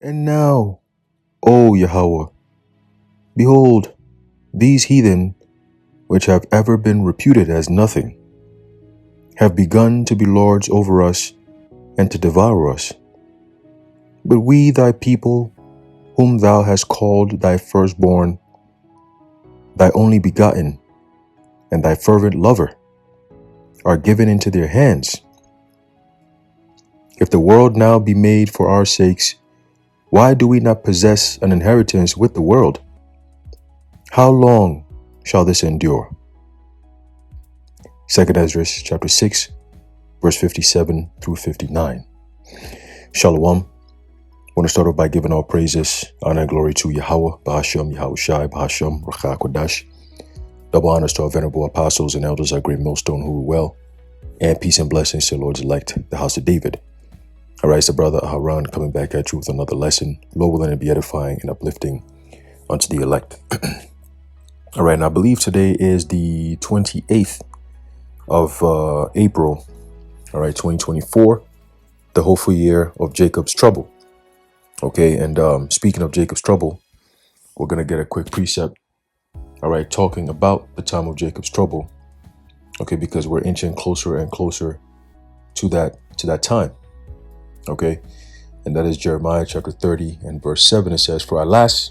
And now, O Yahweh, behold, these heathen, which have ever been reputed as nothing, have begun to be lords over us and to devour us. But we, thy people, whom thou hast called thy firstborn, thy only begotten, and thy fervent lover, are given into their hands. If the world now be made for our sakes, why do we not possess an inheritance with the world? How long shall this endure? 2 Ezra chapter 6, verse 57 through 59. Shalom. I want to start off by giving all praises, honor, and glory to Yahweh, Bahashem, Yahushai, Bahashem, Rachah Kodash. Double honors to our venerable apostles and elders, our great millstone who rule well, and peace and blessings to the Lord's elect, the house of David. All right, it's the brother Haran coming back at you with another lesson. Lord willing to be edifying and uplifting unto the elect. All right, and I believe today is the 28th of April, all right, 2024, the hopeful year of Jacob's trouble. Okay, and speaking of Jacob's trouble, we're going to get a quick precept, all right, talking about the time of Jacob's trouble, okay, because we're inching closer and closer to that time, okay, and that is Jeremiah chapter 30 and verse 7. It says, For alas,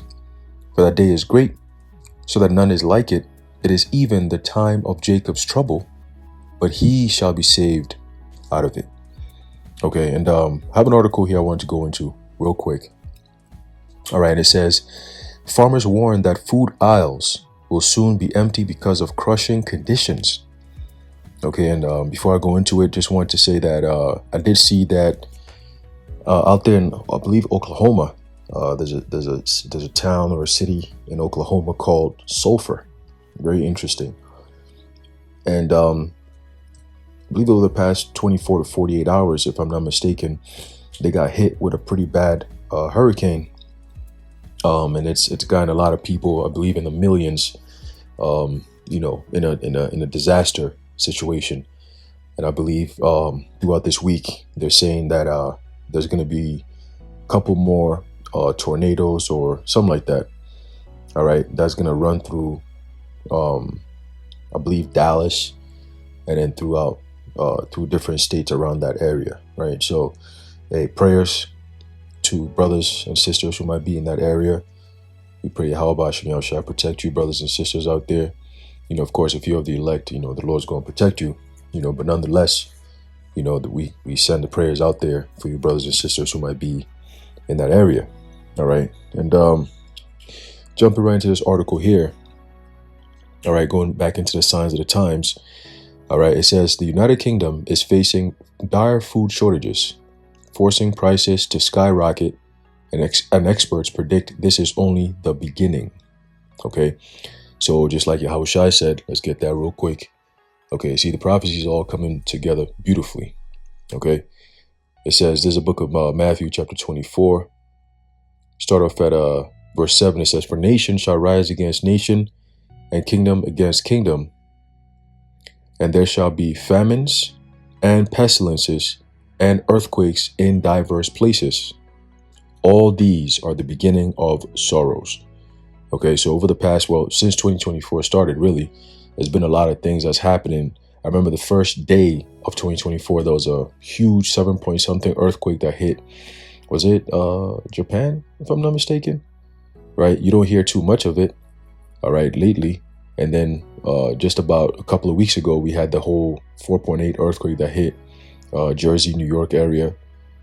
for that day is great, so that none is like it. It is even the time of Jacob's trouble, but he shall be saved out of it. Okay, and I have an article here I want to go into real quick. All right, it says, farmers warn that food aisles will soon be empty because of crushing conditions. Okay, and before I go into it, just wanted to say that I did see that out there in, I believe, Oklahoma, there's a town or a city in Oklahoma called Sulphur. Very interesting. And I believe over the past 24 to 48 hours, if I'm not mistaken, they got hit with a pretty bad hurricane. And it's gotten a lot of people, I believe, in the millions, in a disaster situation. And I believe throughout this week, they're saying that there's going to be a couple more tornadoes or something like that. All right, that's going to run through, I believe, Dallas, and then throughout through different states around that area. Right. So, hey, prayers to brothers and sisters who might be in that area. We pray Yahweh shall protect you, brothers and sisters out there. Of course, if you're of the elect, the Lord's going to protect you, but nonetheless, that we send the prayers out there for you brothers and sisters who might be in that area. All right. And jumping right into this article here. All right. Going back into the signs of the times. All right. It says the United Kingdom is facing dire food shortages, forcing prices to skyrocket, and experts predict this is only the beginning. Okay, so just like Yahushai said, let's get that real quick. Okay, see, the prophecies all coming together beautifully. Okay, it says there's a book of Matthew chapter 24. Start off at verse 7. It says, For nation shall rise against nation, and kingdom against kingdom, and there shall be famines and pestilences and earthquakes in diverse places. All these are the beginning of sorrows. Okay, so over the past, since 2024 started, really, there's been a lot of things that's happening. I remember the first day of 2024, there was a huge 7 something earthquake that hit. Was it Japan, if I'm not mistaken? Right, you don't hear too much of it, all right, lately. And then just about a couple of weeks ago, we had the whole 4.8 earthquake that hit Jersey, New York area,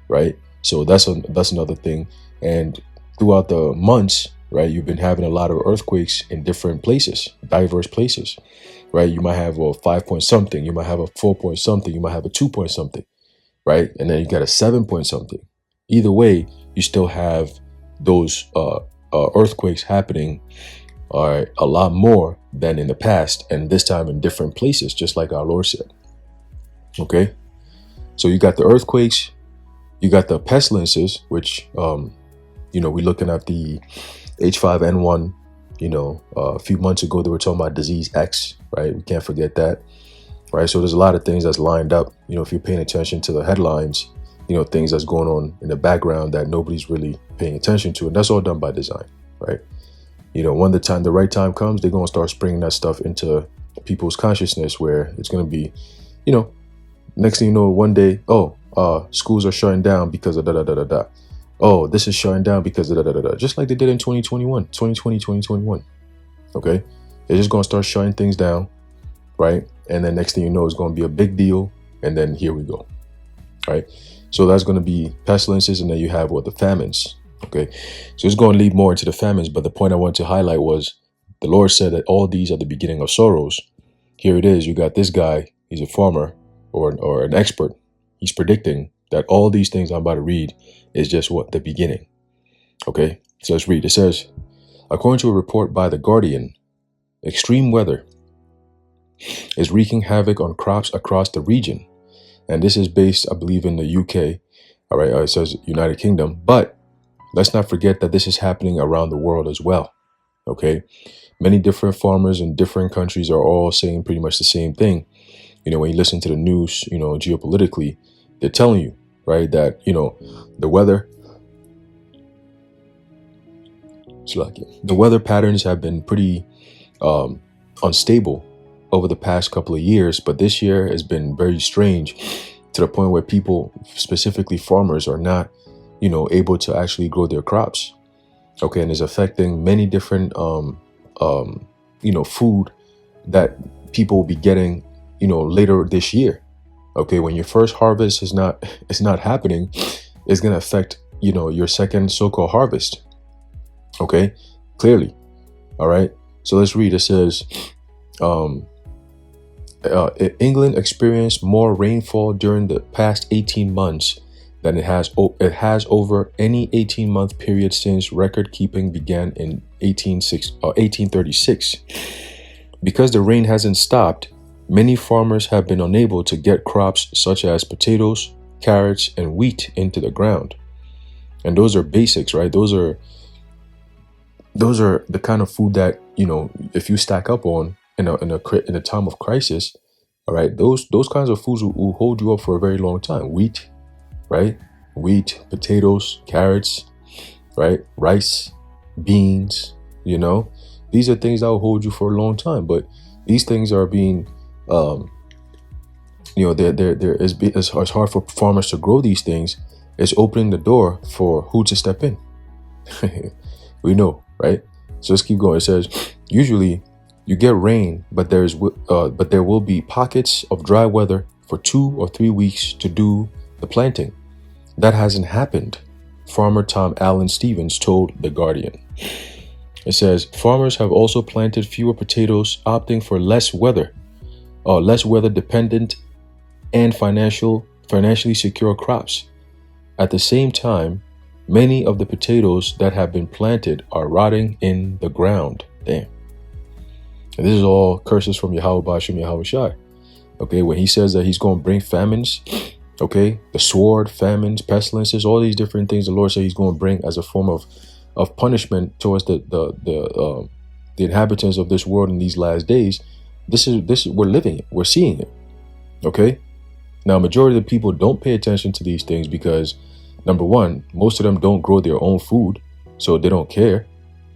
right? So that's another thing. And throughout the months, right, you've been having a lot of earthquakes in different places, diverse places, right? You might have a 5 point something, you might have a 4 point something, you might have a 2 point something, right? And then you got a 7 point something. Either way, you still have those earthquakes happening, all right, a lot more than in the past, and this time in different places, just like our Lord said. Okay, so you got the earthquakes. You got the pestilences, which, we're looking at the H5N1, a few months ago, they were talking about disease X, right? We can't forget that, right? So there's a lot of things that's lined up, if you're paying attention to the headlines, things that's going on in the background that nobody's really paying attention to. And that's all done by design, right? When the right time comes, they're going to start springing that stuff into people's consciousness, where it's going to be, next thing you know, one day, schools are shutting down because of da da da da da. Oh, this is shutting down because of da da da da. Just like they did in 2021. Okay, they're just going to start shutting things down, right? And then next thing you know, it's going to be a big deal, and then here we go, right? So that's going to be pestilences, and then you have the famines. Okay, so it's going to lead more into the famines, but the point I want to highlight was the Lord said that all these are the beginning of sorrows. Here it is. You got this guy. He's a farmer or an expert. He's predicting that all these things I'm about to read is just the beginning. Okay, so let's read. It says, according to a report by The Guardian, extreme weather is wreaking havoc on crops across the region. And this is based, I believe, in the UK. All right, it says United Kingdom. But let's not forget that this is happening around the world as well. Okay, many different farmers in different countries are all saying pretty much the same thing. When you listen to the news, geopolitically, they're telling you, right, that, the weather patterns have been pretty unstable over the past couple of years. But this year has been very strange, to the point where people, specifically farmers, are not, able to actually grow their crops. Okay, and it's affecting many different, food that people will be getting, later this year. Okay, when your first harvest is not happening, it's going to affect, your second so-called harvest. Okay, clearly. All right, so let's read. It says, England experienced more rainfall during the past 18 months than it has over any 18-month period since record keeping began in 1836. Because the rain hasn't stopped, many farmers have been unable to get crops such as potatoes, carrots, and wheat into the ground. And those are basics, right? Those are the kind of food that, if you stack up on in a time of crisis, all right, those kinds of foods will hold you up for a very long time. Wheat, right? Wheat, potatoes, carrots, right? Rice, beans, these are things that will hold you for a long time. But these things are being, it's hard for farmers to grow these things. It's opening the door for who to step in. We know, right? So let's keep going. It says, usually you get rain, but there will be pockets of dry weather for 2 or 3 weeks to do the planting. That hasn't happened, farmer Tom Allen Stevens told The Guardian. It says, farmers have also planted fewer potatoes, opting for less weather dependent and financially secure crops. At the same time, many of the potatoes that have been planted are rotting in the ground. Damn. And this is all curses from Yahweh Ba'ashem Yahweh Shai. Okay, when he says that he's going to bring famines, okay, the sword, famines, pestilences, all these different things the Lord said he's going to bring as a form of punishment towards the inhabitants of this world in these last days. This is we're living it. We're seeing it. Okay. Now, majority of the people don't pay attention to these things because, number one, most of them don't grow their own food, so they don't care.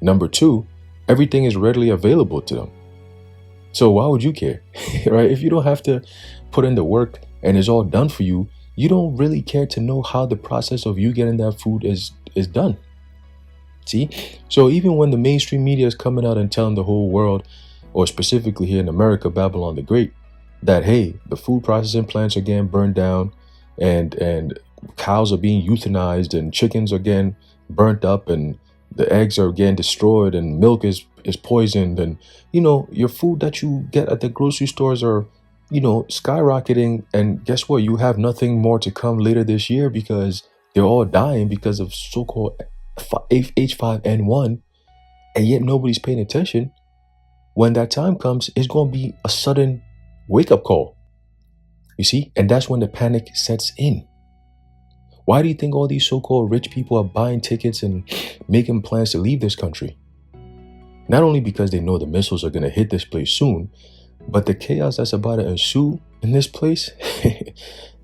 Number two, everything is readily available to them. So why would you care, right? If you don't have to put in the work and it's all done for you, you don't really care to know how the process of you getting that food is done. See? So even when the mainstream media is coming out and telling the whole world, or specifically here in America, Babylon the Great, that, hey, the food processing plants are getting burned down and cows are being euthanized and chickens are getting burnt up and the eggs are getting destroyed and milk is poisoned, and your food that you get at the grocery stores are skyrocketing, and guess what, you have nothing more to come later this year because they're all dying because of so-called H5N1, and yet nobody's paying attention. When that time comes, it's going to be a sudden wake-up call, you see, and that's when the panic sets in. Why do you think all these so-called rich people are buying tickets and making plans to leave this country? Not only because they know the missiles are going to hit this place soon, but the chaos that's about to ensue in this place,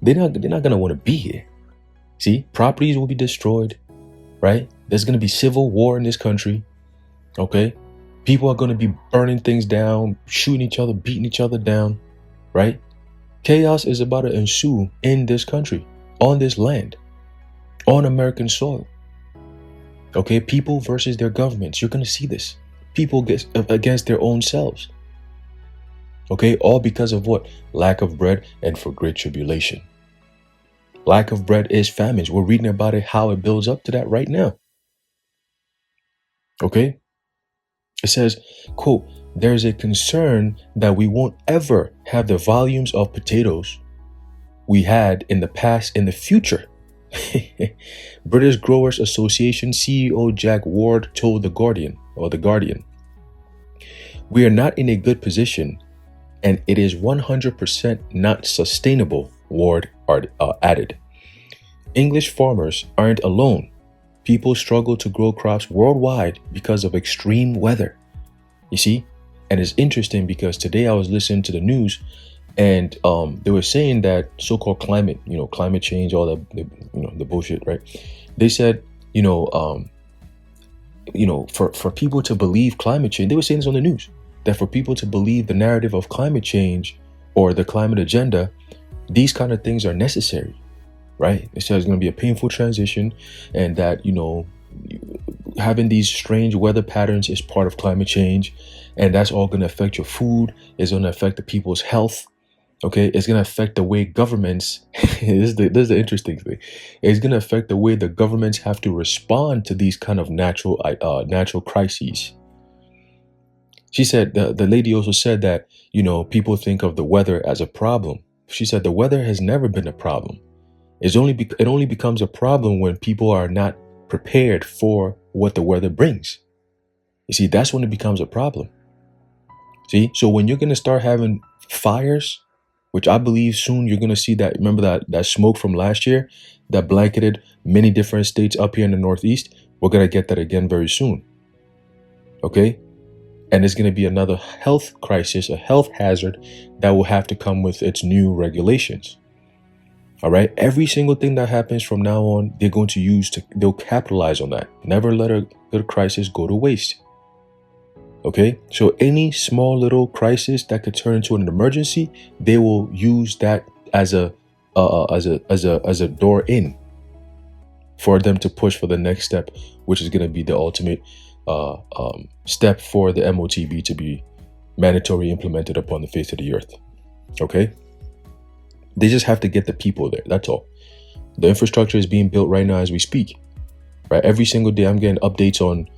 they're not going to want to be here. See, properties will be destroyed, right? There's going to be civil war in this country, okay? People are going to be burning things down, shooting each other, beating each other down, right? Chaos is about to ensue in this country, on this land, on American soil. Okay, people versus their governments. You're going to see this. People against their own selves. Okay, all because of what? Lack of bread and for great tribulation. Lack of bread is famines. We're reading about it, how it builds up to that right now. Okay, it says, quote, there's a concern that we won't ever have the volumes of potatoes we had in the past in the future. British Growers Association CEO Jack Ward told The Guardian, we are not in a good position and it is 100% not sustainable, Ward added. English farmers aren't alone. People struggle to grow crops worldwide because of extreme weather. You see? And it's interesting because today I was listening to the news and they were saying that so-called climate change, all that, the bullshit, right? They said, for people to believe climate change, they were saying this on the news, that for people to believe the narrative of climate change or the climate agenda, these kind of things are necessary, right? It says it's going to be a painful transition and that, having these strange weather patterns is part of climate change. And that's all going to affect your food. It's going to affect the people's health. Okay, it's going to affect the way governments, this is the interesting thing. It's going to affect the way the governments have to respond to these kind of natural crises. She said, the lady also said that, people think of the weather as a problem. She said the weather has never been a problem. It only becomes a problem when people are not prepared for what the weather brings. You see, that's when it becomes a problem. See, so when you're going to start having fires, which I believe soon you're going to see that, remember that smoke from last year that blanketed many different states up here in the Northeast? We're going to get that again very soon. Okay? And it's going to be another health crisis, a health hazard that will have to come with its new regulations. All right? Every single thing that happens from now on, they're going to they'll capitalize on that. Never let a good crisis go to waste. Okay, so any small little crisis that could turn into an emergency, they will use that as a door in for them to push for the next step, which is going to be the ultimate step for the MOTB to be mandatory implemented upon the face of the earth. Okay, they just have to get the people there. That's all. The infrastructure is being built right now as we speak. Right, every single day I'm getting updates on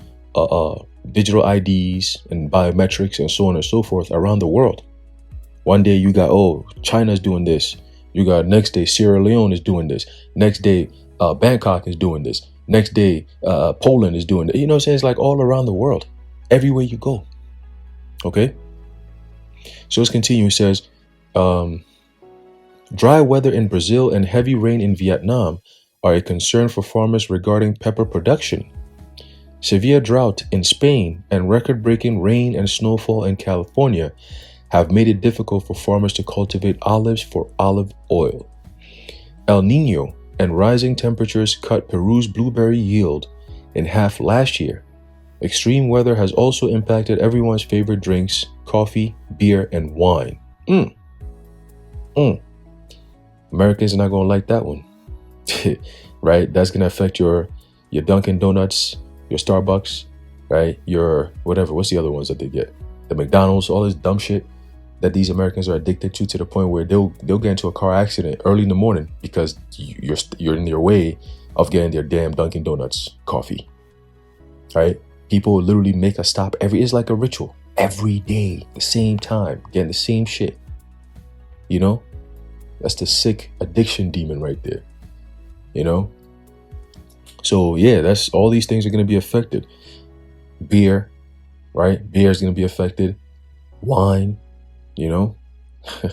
digital IDs and biometrics and so on and so forth around the world. One day you got, China's doing this. You got next day Sierra Leone is doing this. Next day Bangkok is doing this. Next day Poland is doing it. You know what I'm saying? It's like all around the world, everywhere you go. Okay. So let's continue. It says, dry weather in Brazil and heavy rain in Vietnam are a concern for farmers regarding pepper production. Severe drought in Spain and record-breaking rain and snowfall in California have made it difficult for farmers to cultivate olives for olive oil. El Nino and rising temperatures cut Peru's blueberry yield in half last year. Extreme weather has also impacted everyone's favorite drinks, coffee, beer, and wine. Americans are not going to like that one. Right? That's going to affect your Dunkin' Donuts, your Starbucks, right? Your whatever. What's the other ones that they get? The McDonald's, all this dumb shit that these Americans are addicted to the point where they'll get into a car accident early in the morning because you're in their way of getting their damn Dunkin' Donuts coffee, right? People literally make a stop it's like a ritual every day, the same time, getting the same shit. That's the sick addiction demon right there. So yeah, that's all these things are going to be affected. Beer, right? Beer is going to be affected. Wine, It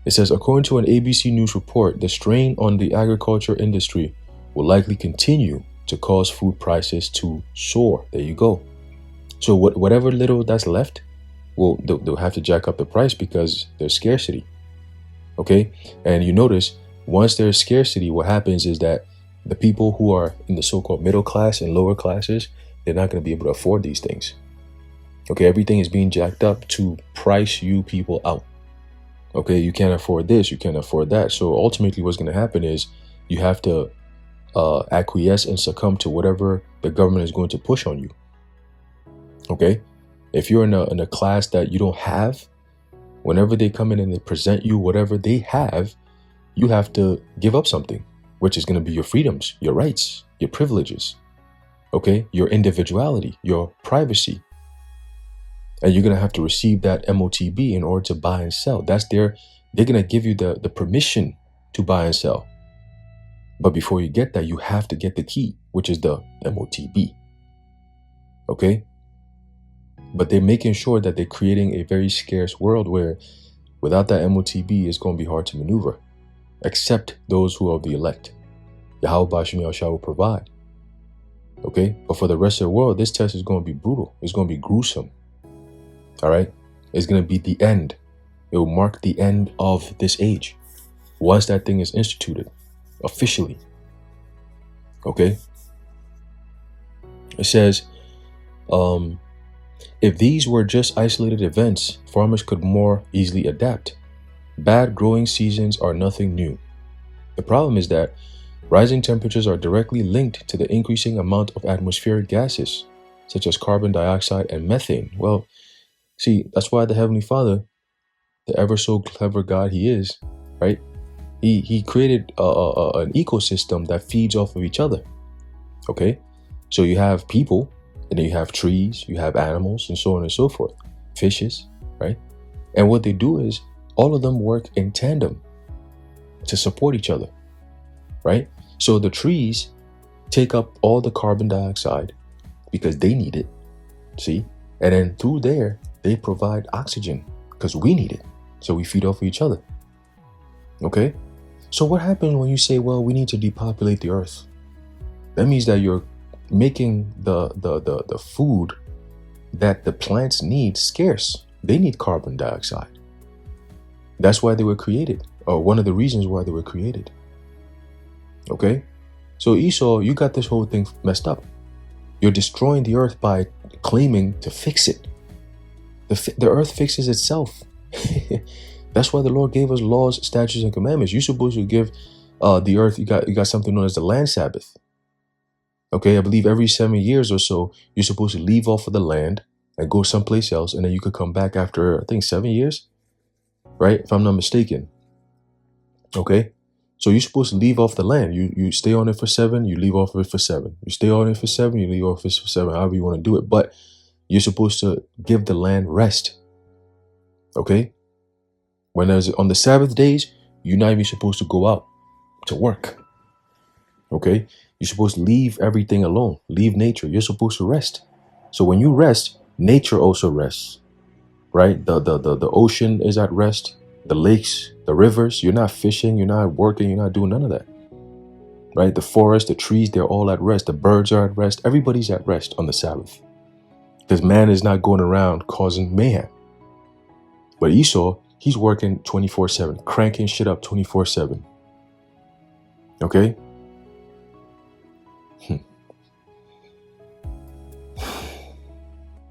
says, according to an ABC News report, the strain on the agriculture industry will likely continue to cause food prices to soar. There you go. So whatever little that's left, they'll have to jack up the price because there's scarcity. Okay, and you notice Once there's scarcity, what happens is that the people who are in the so-called middle class and lower classes, they're not going to be able to afford these things. Okay, everything is being jacked up to price you people out. Okay, you can't afford this, you can't afford that. So ultimately what's going to happen is you have to acquiesce and succumb to whatever the government is going to push on you. Okay, if you're in a class that you don't have, whenever they come in and they present you whatever they have, you have to give up something, which is going to be your freedoms, your rights, your privileges, okay, your individuality, your privacy. And you're going to have to receive that MOTB in order to buy and sell. They're going to give you the permission to buy and sell. But before you get that, you have to get the key, which is the MOTB. Okay? But they're making sure that they're creating a very scarce world where without that MOTB, it's going to be hard to maneuver, except those who are the elect. Yahweh Bashim Yahushua will provide. Okay? But for the rest of the world, this test is going to be brutal. It's going to be gruesome. All right? It's going to be the end. It will mark the end of this age once that thing is instituted officially. Okay? It says, if these were just isolated events, farmers could more easily adapt. Bad growing seasons are nothing new. The problem is that rising temperatures are directly linked to the increasing amount of atmospheric gases, such as carbon dioxide and methane. Well, see, that's why the Heavenly Father, the ever so clever God he is, right? He created an ecosystem that feeds off of each other. Okay? So you have people, and then you have trees, you have animals, and so on and so forth. Fishes, right? And what they do is all of them work in tandem to support each other, right? So the trees take up all the carbon dioxide because they need it, see? And then through there, they provide oxygen because we need it. So we feed off of each other. Okay? So what happens when you say, well, we need to depopulate the earth? That means that you're making the food that the plants need scarce. They need carbon dioxide. That's why they were created, or one of the reasons why they were created. Okay? So Esau, you got this whole thing messed up. You're destroying the earth by claiming to fix it. The earth fixes itself. That's why the Lord gave us laws, statutes, and commandments. You're supposed to give the earth, you got something known as the land Sabbath. Okay, I believe every 7 years or so, you're supposed to leave off of the land and go someplace else, and then you could come back after, I think, 7 years, right? If I'm not mistaken. Okay, so you're supposed to leave off the land. You stay on it for 7, you leave off of it for 7. You stay on it for 7, you leave off of it for 7, however you want to do it. But you're supposed to give the land rest. Okay? When there's on the Sabbath days, you're not even supposed to go out to work. Okay? You're supposed to leave everything alone. Leave nature. You're supposed to rest. So when you rest, nature also rests. Right? The ocean is at rest. The lakes, the rivers, you're not fishing, you're not working, you're not doing none of that. Right? The forest, the trees, they're all at rest. The birds are at rest. Everybody's at rest on the Sabbath. Because man is not going around causing mayhem. But Esau, he's working 24/7, cranking shit up 24/7. Okay?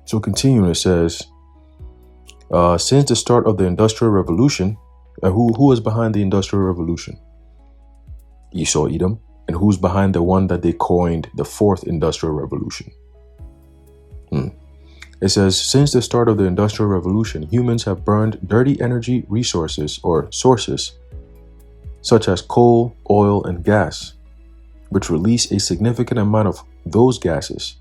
So continuing, it says, since the start of the Industrial Revolution, who was behind the Industrial Revolution? Esau, Edom. And who's behind the one that they coined the Fourth Industrial Revolution? It says, since the start of the Industrial Revolution, humans have burned dirty energy resources or sources, such as coal, oil, and gas, which release a significant amount of those gases.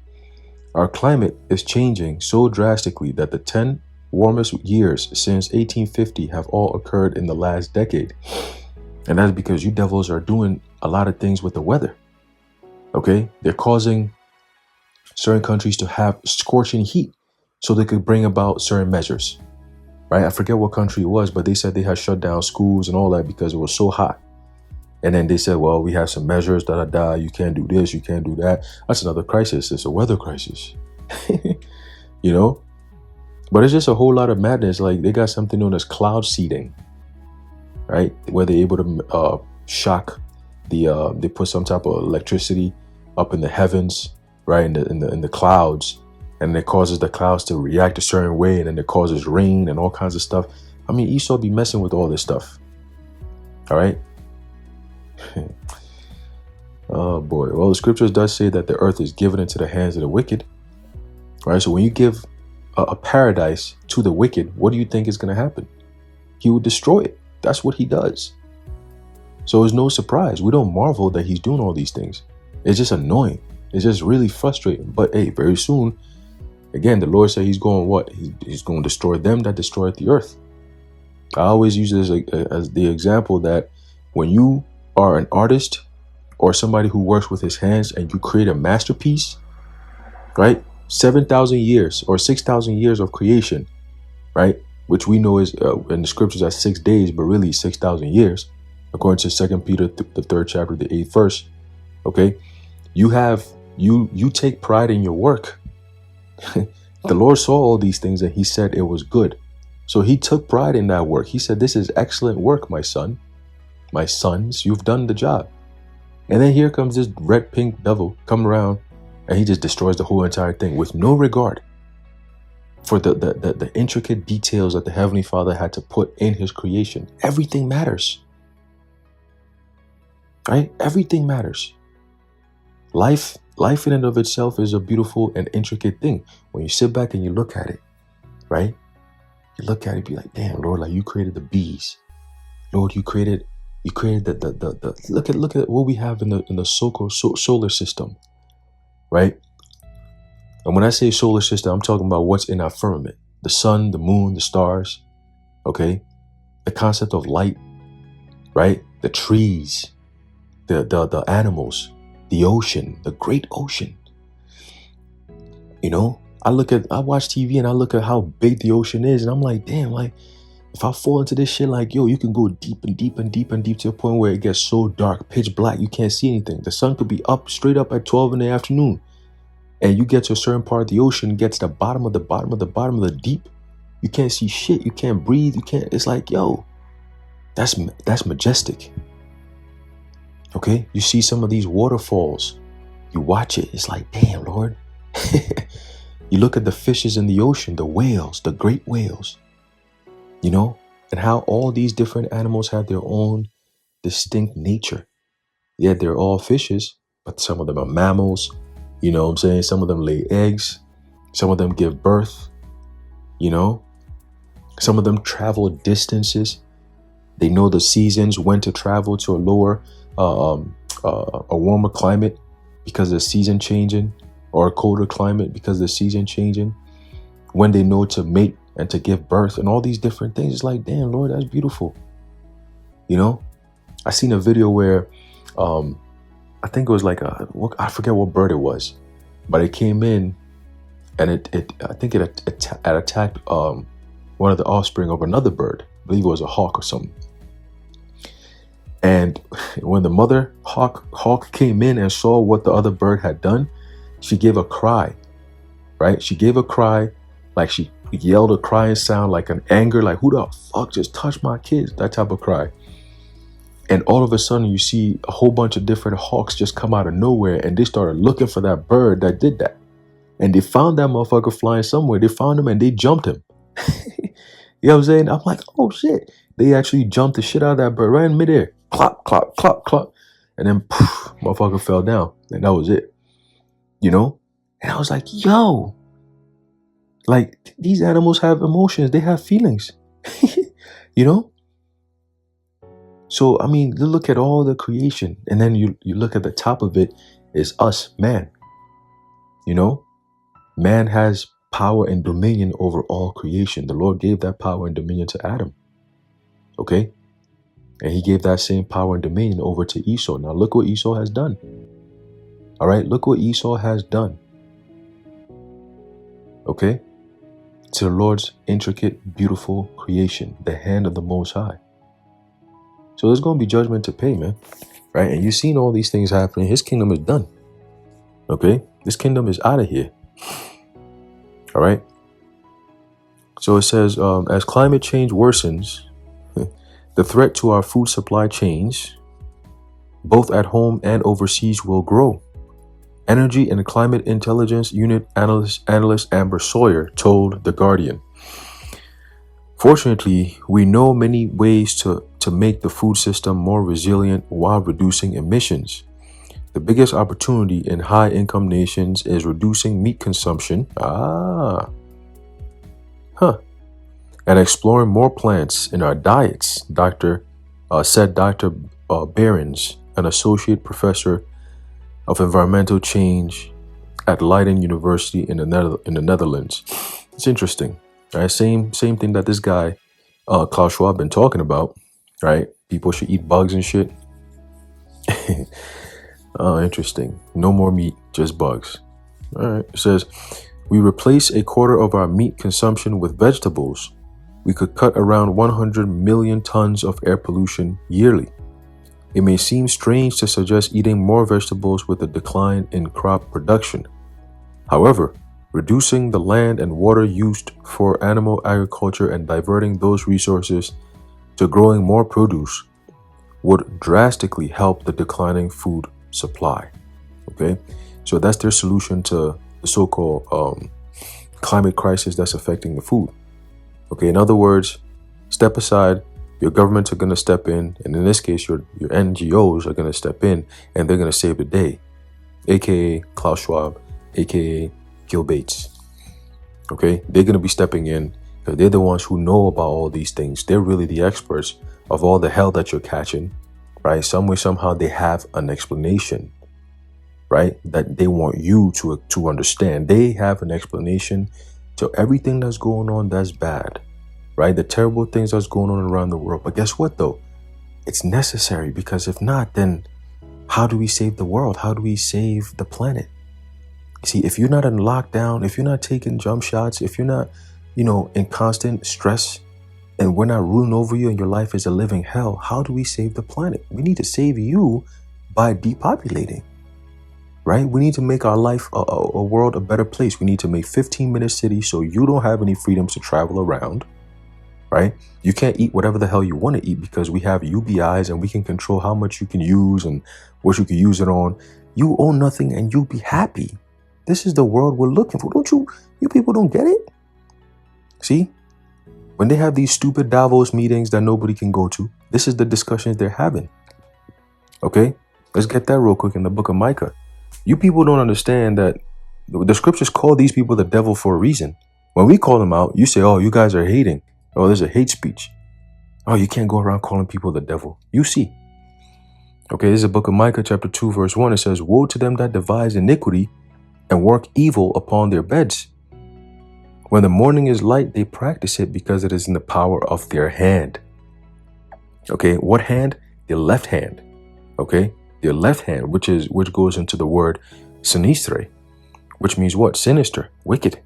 Our climate is changing so drastically that the 10 warmest years since 1850 have all occurred in the last decade. And that's because you devils are doing a lot of things with the weather. Okay? They're causing certain countries to have scorching heat so they could bring about certain measures. Right? I forget what country it was, but they said they had shut down schools and all that because it was so hot. And then they said, well, we have some measures, you can't do this, you can't do that. That's another crisis. It's a weather crisis. You know? But it's just a whole lot of madness. Like they got something known as cloud seeding, right? Where they're able to shock they put some type of electricity up in the heavens, right, in the clouds, and it causes the clouds to react a certain way, and then it causes rain and all kinds of stuff. I mean, Esau be messing with all this stuff. All right. Oh boy. Well, the scriptures does say that the earth is given into the hands of the wicked. Right. So when you give a paradise to the wicked, what do you think is going to happen? He will destroy it. That's what he does. So it's no surprise. We don't marvel that he's doing all these things. It's just annoying. It's just really frustrating. But hey, very soon, again, the Lord said he's going what? He's going to destroy them that destroy the earth. I always use this as the example that when you are an artist or somebody who works with his hands and you create a masterpiece, right? 7,000 years or 6,000 years of creation, right? Which we know is in the scriptures as 6 days, but really 6,000 years. According to 2 Peter, the 3rd chapter, the 8th verse. Okay. You take pride in your work. The Lord saw all these things and he said it was good. So he took pride in that work. He said, this is excellent work, my son. My sons, you've done the job. And then here comes this red pink devil coming around and he just destroys the whole entire thing with no regard for the intricate details that the Heavenly Father had to put in his creation. Everything matters. Right? Everything matters. Life in and of itself is a beautiful and intricate thing. When you sit back and you look at it, right? You look at it, be like, damn, Lord, like you created the bees. Lord, you created the look at what we have in the solar system, right? And when I say solar system, I'm talking about what's in our firmament. The sun, the moon, the stars, okay? The concept of light, right? The trees, the animals, the ocean, the great ocean. You know, I watch TV and I look at how big the ocean is and I'm like, damn, like if I fall into this shit, like, yo, you can go deep and deep and deep and deep to a point where it gets so dark, pitch black, you can't see anything. The sun could be up straight up at 12 in the afternoon and you get to a certain part of the ocean, get to the bottom of the deep. You can't see shit. You can't breathe. It's like, yo, that's majestic. Okay, you see some of these waterfalls, you watch it, it's like, damn, Lord. You look at the fishes in the ocean, the whales, the great whales, you know, and how all these different animals have their own distinct nature. Yet they're all fishes, but some of them are mammals, you know what I'm saying? Some of them lay eggs, some of them give birth, you know, some of them travel distances. They know the seasons, when to travel to a warmer climate because of the season changing, or a colder climate because of the season changing, when they know to mate and to give birth and all these different things. It's like, damn, Lord, that's beautiful. You know, I seen a video where I think it was like I forget what bird it was, but it came in and I think it attacked one of the offspring of another bird. I believe it was a hawk or something. And when the mother hawk came in and saw what the other bird had done, she gave a cry, right? She gave a cry, like she yelled a crying sound, like an anger, like who the fuck just touched my kids? That type of cry. And all of a sudden you see a whole bunch of different hawks just come out of nowhere and they started looking for that bird that did that. And they found that motherfucker flying somewhere. They found him and they jumped him. You know what I'm saying? I'm like, oh shit. They actually jumped the shit out of that bird right in midair. Clop, clop, clop, clop. And then poof, motherfucker fell down. And that was it. You know? And I was like, yo. Like, these animals have emotions. They have feelings. You know? So, I mean, you look at all the creation. And then you look at the top of it is us, man. You know? Man has power and dominion over all creation. The Lord gave that power and dominion to Adam. Okay? And he gave that same power and dominion over to Esau. Now look what Esau has done. All right? Look what Esau has done. Okay? To the Lord's intricate, beautiful creation, the hand of the Most High. So there's going to be judgment to pay, man. Right? And you've seen all these things happening. His kingdom is done. Okay? This kingdom is out of here. All right? So it says, as climate change worsens, the threat to our food supply chains, both at home and overseas, will grow. Energy and Climate Intelligence Unit analyst Amber Sawyer told The Guardian. Fortunately, we know many ways to make the food system more resilient while reducing emissions. The biggest opportunity in high-income nations is reducing meat consumption. And exploring more plants in our diets, said Dr. Behrens, an associate professor of environmental change at Leiden University in the Netherlands. It's interesting, right? Same thing that this guy, Klaus Schwab, been talking about, right? People should eat bugs and shit. Oh, interesting. No more meat, just bugs. All right. It says, we replace a quarter of our meat consumption with vegetables. We could cut around 100 million tons of air pollution yearly. It may seem strange to suggest eating more vegetables with a decline in crop production. However, reducing the land and water used for animal agriculture and diverting those resources to growing more produce would drastically help the declining food supply. Okay, so that's their solution to the so-called climate crisis that's affecting the food. Okay, in other words, step aside. Your governments are going to step in, and in this case, your NGOs are going to step in, and they're going to save the day, aka Klaus Schwab, aka Gil Bates. Okay, they're going to be stepping in because they're the ones who know about all these things. They're really the experts of all the hell that you're catching, right? Some way, somehow, they have an explanation, right? That they want you to understand. They have an explanation to everything that's going on that's bad. Right? The terrible things that's going on around the world. But guess what, though? It's necessary, because if not, then how do we save the world? How do we save the planet? See, if you're not in lockdown, if you're not taking jump shots, if you're not, in constant stress, and we're not ruling over you and your life is a living hell, how do we save the planet? We need to save you by depopulating, right? We need to make our life, a world, a better place. We need to make 15-minute cities so you don't have any freedoms to travel around. Right? You can't eat whatever the hell you want to eat because we have UBIs and we can control how much you can use and what you can use it on. You own nothing and you'll be happy. This is the world we're looking for. Don't you people don't get it? See? When they have these stupid Davos meetings that nobody can go to, this is the discussions they're having. Okay? Let's get that real quick in the book of Micah. You people don't understand that the scriptures call these people the devil for a reason. When we call them out, you say, oh, you guys are hating. Oh, there's a hate speech. Oh, you can't go around calling people the devil. You see. Okay, this is the book of Micah chapter 2 verse 1. It says, woe to them that devise iniquity and work evil upon their beds. When the morning is light, they practice it because it is in the power of their hand. Okay, what hand? Their left hand. Okay, their left hand, which goes into the word sinistre, which means what? Sinister, wicked.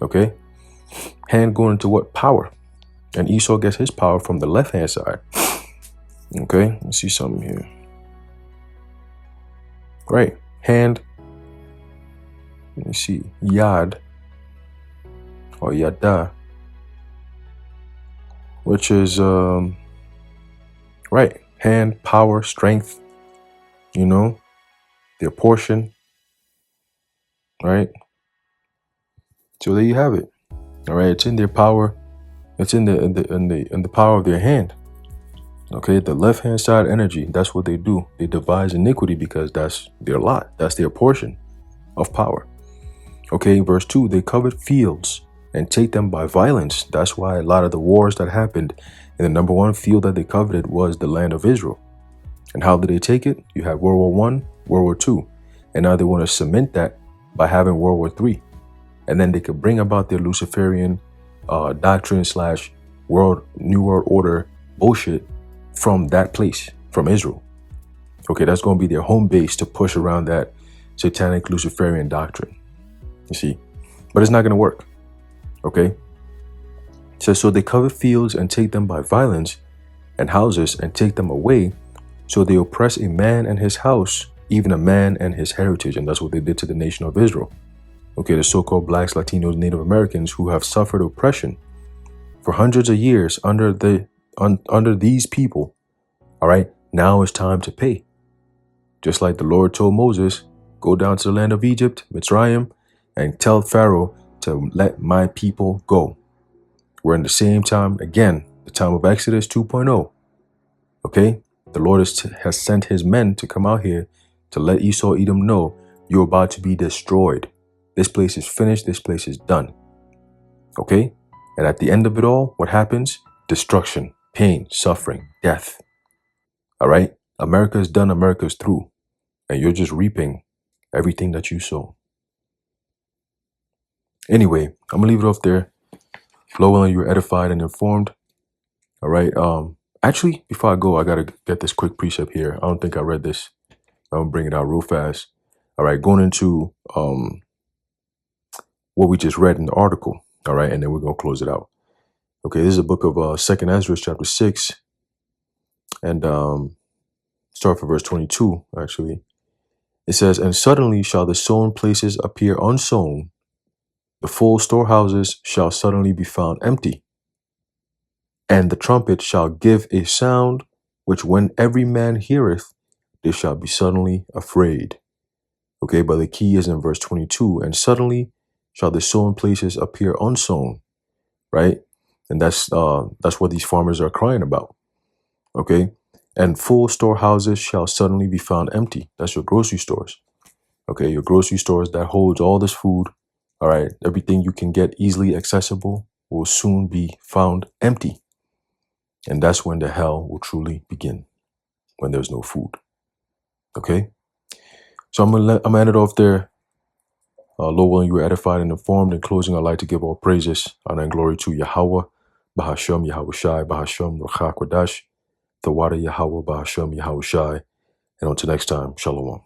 Okay. Hand going into what? Power. And Esau gets his power from the left hand side. Okay, let's see something here. Right. Hand. Let me see. Yad. Or Yada. Which is right. Hand, power, strength. Their portion. Right. So there you have it. All right, it's in their power. It's in the power of their hand. Okay, the left hand side energy. That's what they do. They devise iniquity because that's their lot. That's their portion of power. Okay, verse 2. They covet fields and take them by violence. That's why a lot of the wars that happened, and the number one field that they coveted was the land of Israel. And how did they take it? You had World War I, World War II, and now they want to cement that by having World War III. And then they could bring about their Luciferian doctrine / New World Order bullshit from that place, from Israel. Okay, that's going to be their home base to push around that satanic Luciferian doctrine. You see, but it's not going to work. Okay. It says, so they cover fields and take them by violence, and houses and take them away. So they oppress a man and his house, even a man and his heritage. And that's what they did to the nation of Israel. Okay, the so-called blacks, Latinos, Native Americans who have suffered oppression for hundreds of years under these people. All right, now it's time to pay. Just like the Lord told Moses, go down to the land of Egypt, Mitzrayim, and tell Pharaoh to let my people go. We're in the same time, again, the time of Exodus 2.0. Okay? The Lord has sent his men to come out here to let Esau, Edom know you're about to be destroyed. This place is finished. This place is done. Okay? And at the end of it all, what happens? Destruction, pain, suffering, death. All right? America is done. America is through. And you're just reaping everything that you sow. Anyway, I'm going to leave it off there. Lord willing, you were edified and informed. All right. Actually, before I go, I got to get this quick precept here. I don't think I read this. I'm going to bring it out real fast. All right. Going into what we just read in the article. All right. And then we're going to close it out. Okay. This is a book of 2nd Ezra, chapter 6. And start from verse 22, actually. It says, and suddenly shall the sown places appear unsown. The full storehouses shall suddenly be found empty. And the trumpet shall give a sound, which when every man heareth, they shall be suddenly afraid. Okay, but the key is in verse 22. And suddenly shall the sown places appear unsown, right? And that's what these farmers are crying about. Okay, and full storehouses shall suddenly be found empty. That's your grocery stores. Okay, your grocery stores that holds all this food. All right, everything you can get easily accessible will soon be found empty. And that's when the hell will truly begin, when there's no food. Okay? So I'm gonna end it off there. Lord willing, you were edified and informed. In closing, I'd like to give all praises, honor, and glory to Yahweh, Bahashem, Yahweh Shai, Bahashem, Ruach HaKodesh, Tawada Yahweh, Bahashem, Yahweh Shai. And until next time, Shalom.